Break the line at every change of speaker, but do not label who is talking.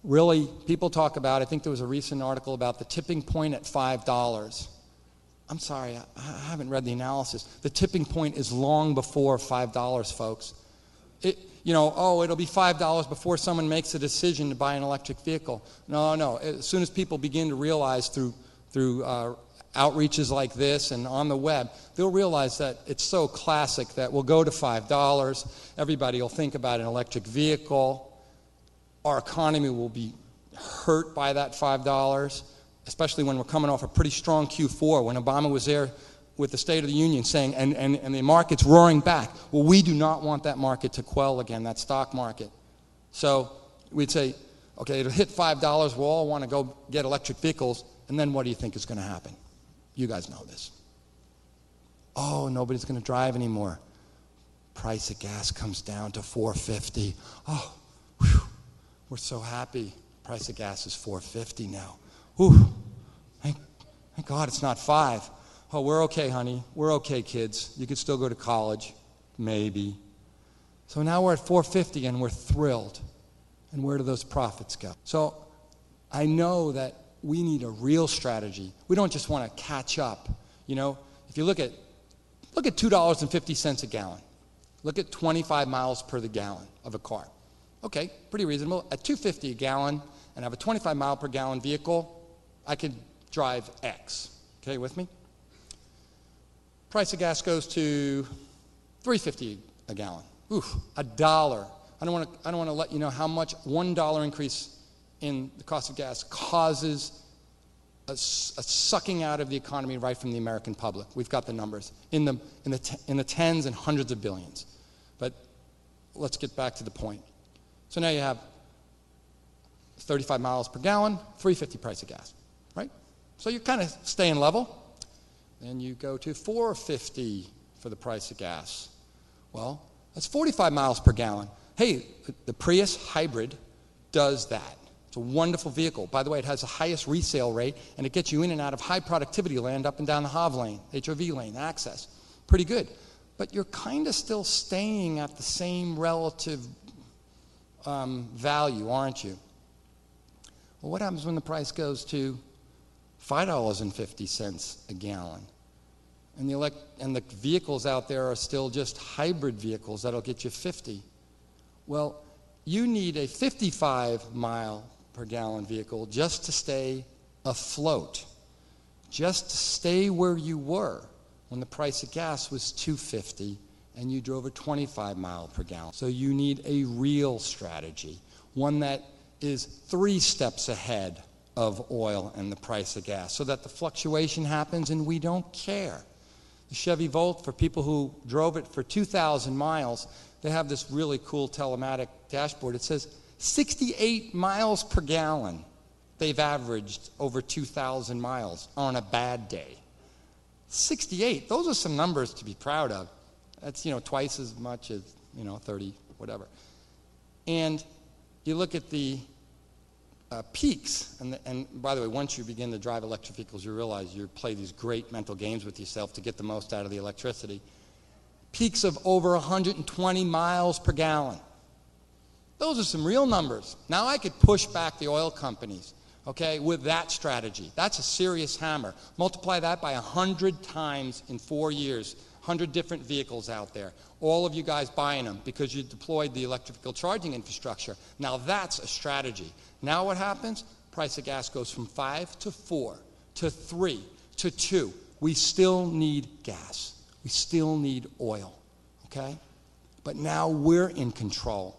really, people talk about, I think there was a recent article about the tipping point at $5. I'm sorry, I haven't read the analysis. The tipping point is long before $5, folks. It'll be $5 before someone makes a decision to buy an electric vehicle. No. As soon as people begin to realize through outreaches like this and on the web, they'll realize that it's so classic that we'll go to $5. Everybody will think about an electric vehicle. Our economy will be hurt by that $5, especially when we're coming off a pretty strong Q4, when Obama was there with the State of the Union saying, and the market's roaring back. Well, we do not want that market to quell again, that stock market. So we'd say, okay, it'll hit $5, we'll all want to go get electric vehicles, and then what do you think is going to happen? You guys know this. Oh, nobody's going to drive anymore. Price of gas comes down to $4.50. Oh, whew, we're so happy. Price of gas is $4.50 now. Whew, thank God it's not $5. Oh, we're okay, honey. We're okay, kids. You could still go to college, maybe. So now we're at $4.50 and we're thrilled. And where do those profits go? So I know that we need a real strategy. We don't just want to catch up. If you look at $2.50 a gallon. Look at 25 miles per the gallon of a car. Okay, pretty reasonable. At $2.50 a gallon and have a 25 mile per gallon vehicle, I could drive X. Okay, with me? Price of gas goes to $3.50 a gallon. Oof, $1. I don't want to let you know how much $1 increase in the cost of gas causes a sucking out of the economy right from the American public. We've got the numbers in the tens and hundreds of billions. But let's get back to the point. So now you have 35 miles per gallon, $3.50 price of gas, right? So you're kind of staying level. Then you go to $4.50 for the price of gas. Well, that's 45 miles per gallon. Hey, the Prius hybrid does that. It's a wonderful vehicle. By the way, it has the highest resale rate, and it gets you in and out of high productivity land up and down the HOV lane, HOV lane, access. Pretty good. But you're kind of still staying at the same relative value, aren't you? Well, what happens when the price goes to $5.50 a gallon? And the vehicles out there are still just hybrid vehicles that'll get you 50. Well, you need a 55 mile per gallon vehicle just to stay afloat, just to stay where you were when the price of gas was $2.50 and you drove a 25 mile per gallon. So you need a real strategy, one that is 3 steps ahead of oil and the price of gas, so that the fluctuation happens and we don't care. The Chevy Volt, for people who drove it for 2,000 miles, they have this really cool telematic dashboard. It says 68 miles per gallon they've averaged over 2,000 miles on a bad day. 68, those are some numbers to be proud of. That's, twice as much as, 30, whatever. And you look at the peaks, and by the way, once you begin to drive electric vehicles, you realize you play these great mental games with yourself to get the most out of the electricity. Peaks of over 120 miles per gallon. Those are some real numbers. Now I could push back the oil companies, okay, with that strategy. That's a serious hammer. Multiply that by 100 times in 4 years, 100 different vehicles out there. All of you guys buying them because you deployed the electrical charging infrastructure. Now that's a strategy. Now what happens? Price of gas goes from 5 to 4 to 3 to 2. We still need gas. We still need oil, okay? But now we're in control.